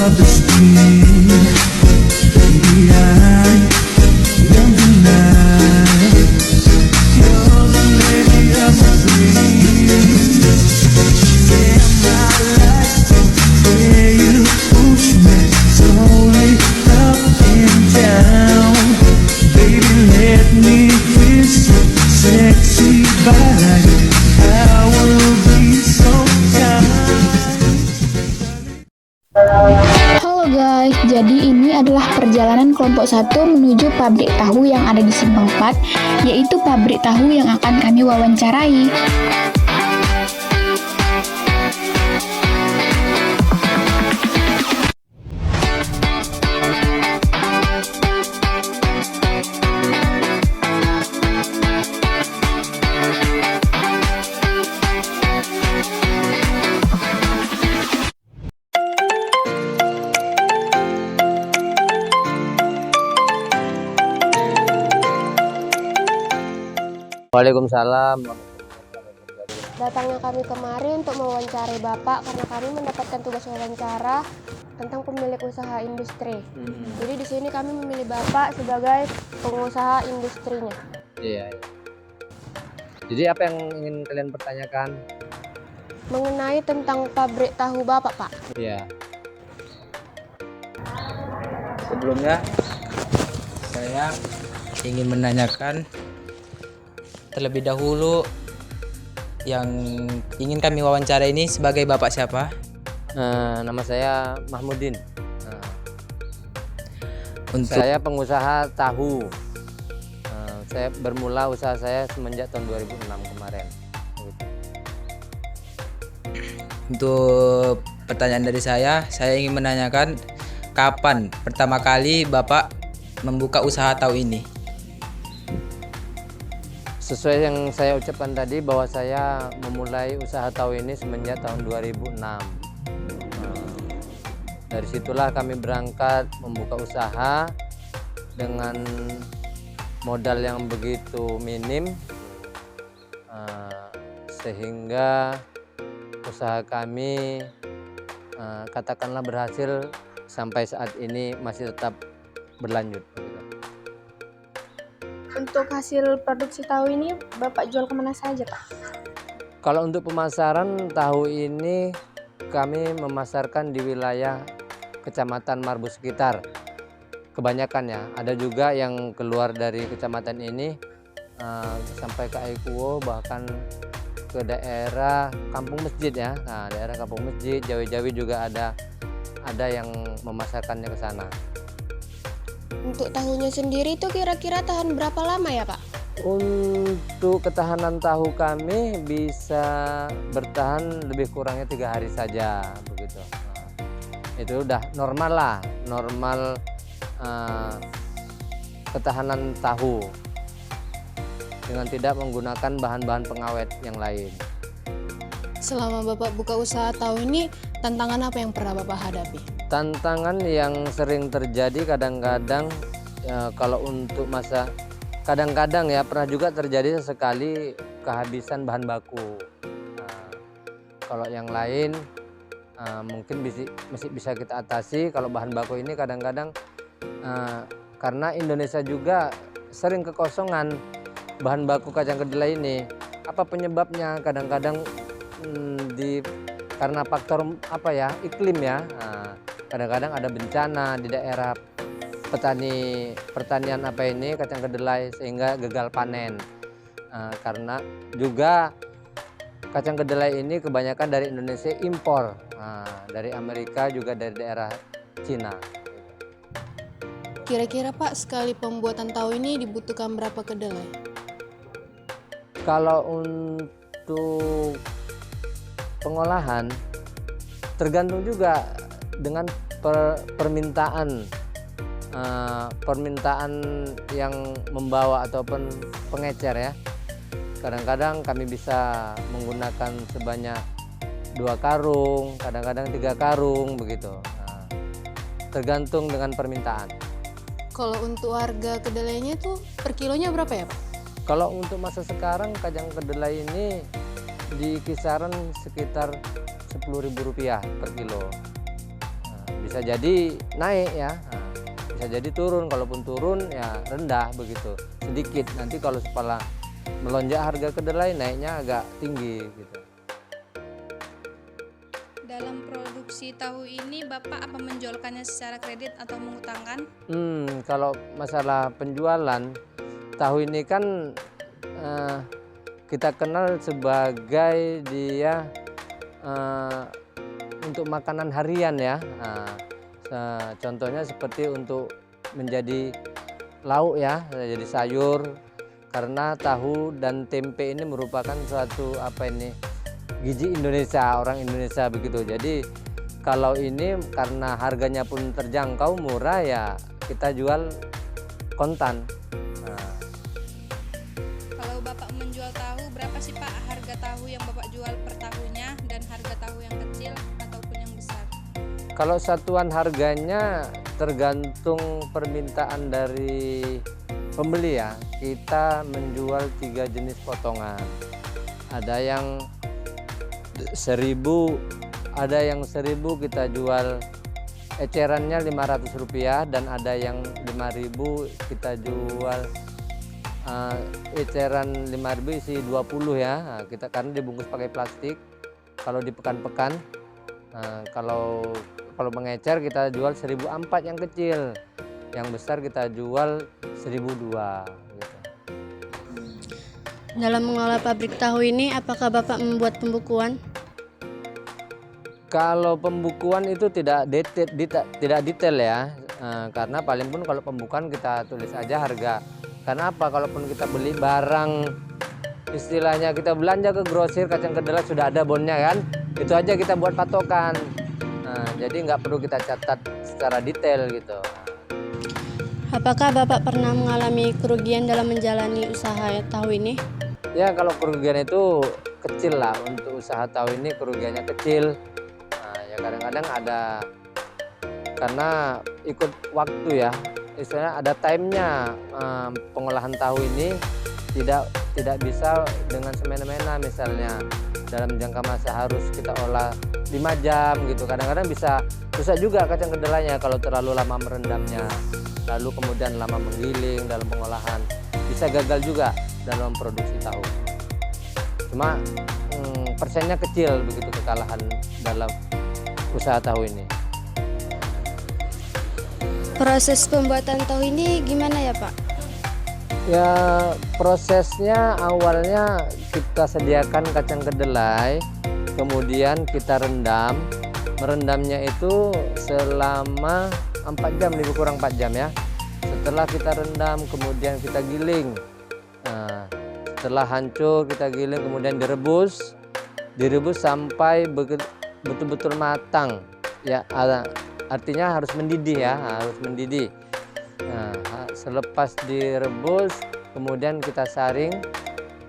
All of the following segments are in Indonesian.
of the street. Baby, I don't deny you're the lady of my dreams. Yeah, my life where you push me slowly up and down. Baby, let me kiss you, sexy body. I will be so Halo guys, jadi ini adalah perjalanan kelompok 1 menuju pabrik tahu yang ada di Simpang 4, yaitu pabrik tahu yang akan kami wawancarai. Waalaikumsalam. Datangnya kami kemari untuk mewawancarai Bapak karena kami mendapatkan tugas wawancara tentang pemilik usaha industri. Jadi di sini kami memilih Bapak sebagai pengusaha industrinya. Iya. Jadi apa yang ingin kalian pertanyakan? Mengenai tentang pabrik tahu Bapak, Pak. Iya. Sebelumnya saya ingin menanyakan terlebih dahulu yang ingin kami wawancara ini sebagai Bapak siapa? Nama saya Mahmudin. Untuk Saya pengusaha tahu. Saya bermula usaha saya semenjak tahun 2006 kemarin. Untuk pertanyaan dari saya ingin menanyakan kapan pertama kali Bapak membuka usaha tahu ini? Sesuai yang saya ucapkan tadi bahwa saya memulai usaha tahu ini semenjak tahun 2006. Dari situlah kami berangkat membuka usaha dengan modal yang begitu minim, sehingga usaha kami katakanlah berhasil sampai saat ini masih tetap berlanjut. Untuk hasil produksi tahu ini Bapak jual kemana saja, Pak? Kalau untuk pemasaran tahu ini kami memasarkan di wilayah Kecamatan Marbu sekitar. Kebanyakan ya, ada juga yang keluar dari kecamatan ini sampai ke Aikuo, bahkan ke daerah Kampung Masjid ya. Nah, daerah Kampung Masjid, Jawi-Jawi juga ada yang memasarkannya ke sana. Untuk tahunya sendiri itu kira-kira tahan berapa lama ya, Pak? Untuk ketahanan tahu kami bisa bertahan lebih kurangnya 3 hari saja begitu. Itu udah normal lah, normal ketahanan tahu dengan tidak menggunakan bahan-bahan pengawet yang lain. Selama Bapak buka usaha tahu ini, tantangan apa yang pernah Bapak hadapi? Tantangan yang sering terjadi kadang-kadang kalau untuk kadang-kadang ya pernah juga terjadi sesekali kehabisan bahan baku. Kalau yang lain mungkin masih bisa kita atasi. Kalau bahan baku ini kadang-kadang karena Indonesia juga sering kekosongan bahan baku kacang kedelai ini. Apa penyebabnya? Kadang-kadang karena faktor iklim ya. Kadang-kadang ada bencana di daerah pertanian kacang kedelai sehingga gagal panen. Karena juga kacang kedelai ini kebanyakan dari Indonesia impor, dari Amerika juga dari daerah Cina. Kira-kira Pak, sekali pembuatan tahu ini dibutuhkan berapa kedelai? Kalau untuk pengolahan tergantung juga dengan permintaan yang membawa ataupun pengecer ya. Kadang-kadang kami bisa menggunakan sebanyak 2 karung, kadang-kadang 3 karung begitu. Tergantung dengan permintaan. Kalau untuk harga kedelainya tuh per kilonya berapa ya Pak? Kalau untuk masa sekarang kacang kedelai ini di kisaran sekitar Rp10.000 per kilo. bisa jadi naik ya, bisa jadi turun. Kalaupun turun ya rendah begitu, sedikit. Nanti kalau setelah melonjak harga kedelai naiknya agak tinggi gitu. Dalam produksi tahu ini Bapak apa menjualkannya secara kredit atau mengutangkan? Kalau masalah penjualan tahu ini kan kita kenal sebagai dia untuk makanan harian ya. Contohnya seperti untuk menjadi lauk ya, jadi sayur. Karena tahu dan tempe ini merupakan suatu gizi Indonesia, orang Indonesia begitu. Jadi kalau ini karena harganya pun terjangkau, murah ya kita jual kontan. Kalau Bapak menjual tahu, berapa sih Pak harga tahu yang Bapak jual per tahunnya dan harga tahu yang kecil ataupun yang besar? Kalau satuan harganya tergantung permintaan dari pembeli ya. Kita menjual 3 jenis potongan. Ada yang 1.000, ada yang 1.000 kita jual ecerannya Rp500 dan ada yang 5.000 kita jual eceran 5.000 isi 20 ya. Kita karena dibungkus pakai plastik. Kalau di pekan-pekan, kalau mengecer kita jual 1.004 yang kecil, yang besar kita jual 1.002 gitu. Dalam mengelola pabrik tahu ini, apakah Bapak membuat pembukuan? Kalau pembukuan itu tidak detail ya, karena paling pun kalau pembukuan kita tulis aja harga. Karena apa? Kalaupun kita beli barang, istilahnya kita belanja ke grosir kacang kedelai sudah ada bonnya kan, itu aja kita buat patokan. Jadi nggak perlu kita catat secara detail gitu. Apakah Bapak pernah mengalami kerugian dalam menjalani usaha tahu ini? Ya kalau kerugian itu kecil lah, untuk usaha tahu ini kerugiannya kecil. Ya kadang-kadang ada, karena ikut waktu ya, istilahnya ada timenya. Pengolahan tahu ini tidak bisa dengan semena-mena, misalnya dalam jangka masa harus kita olah 5 jam gitu. Kadang-kadang bisa susah juga kacang kedelainya kalau terlalu lama merendamnya, lalu kemudian lama menggiling dalam pengolahan, bisa gagal juga dalam produksi tahu. Cuma persennya kecil begitu kekalahan dalam usaha tahu ini. Proses pembuatan tahu ini gimana ya Pak? Ya prosesnya awalnya kita sediakan kacang kedelai, kemudian kita rendam. Merendamnya itu selama 4 jam, lebih kurang 4 jam ya. Setelah kita rendam kemudian kita giling. Setelah hancur kita giling kemudian direbus sampai betul-betul matang ya, artinya harus mendidih ya, harus mendidih. Selepas direbus kemudian kita saring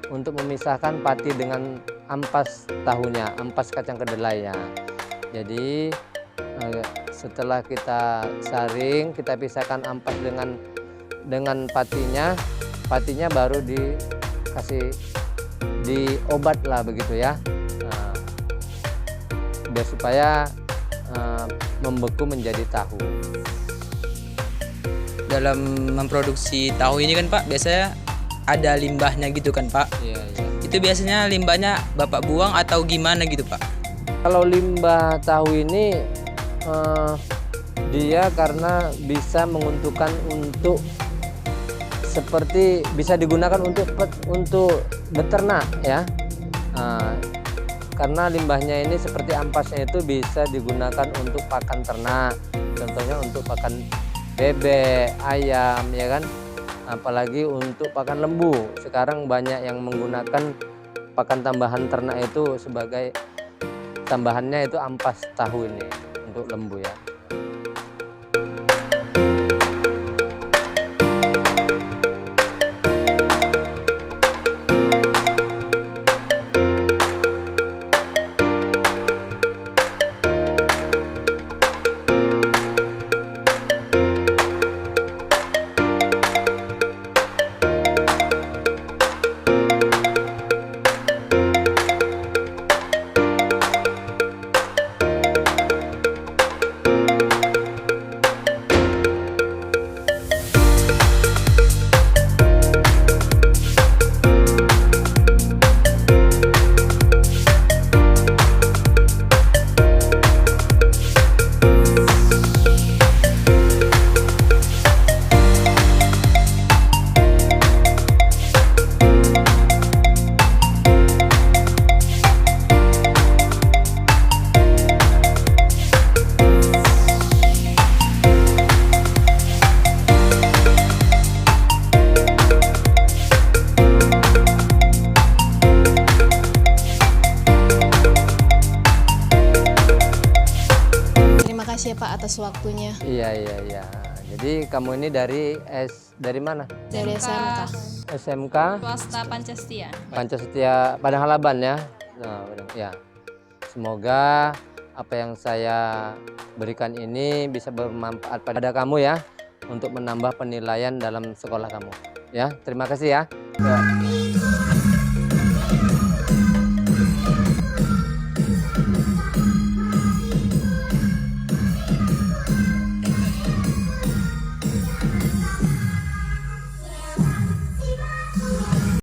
untuk memisahkan pati dengan ampas tahunya, ampas kacang kedelainya. Jadi setelah kita saring, kita pisahkan ampas dengan patinya baru dikasih diobat lah begitu ya, biar supaya membeku menjadi tahu. Dalam memproduksi tahu ini kan Pak, biasanya ada limbahnya gitu kan Pak? Iya. Itu biasanya limbahnya Bapak buang atau gimana gitu Pak? Kalau limbah tahu ini dia karena bisa menguntungkan untuk seperti bisa digunakan untuk beternak ya. Karena limbahnya ini seperti ampasnya itu bisa digunakan untuk pakan ternak, contohnya untuk pakan bebek, ayam ya kan, apalagi untuk pakan lembu. Sekarang banyak yang menggunakan pakan tambahan ternak itu sebagai tambahannya itu ampas tahu ini untuk lembu ya. kasih ya Pak atas waktunya. Iya. Jadi kamu ini dari mana? Dari SMK. SMK Swasta Pancastia. Pancastia Padang Halaban ya. Nah, ya. Semoga apa yang saya berikan ini bisa bermanfaat pada kamu ya, untuk menambah penilaian dalam sekolah kamu. Ya, terima kasih ya. Ya.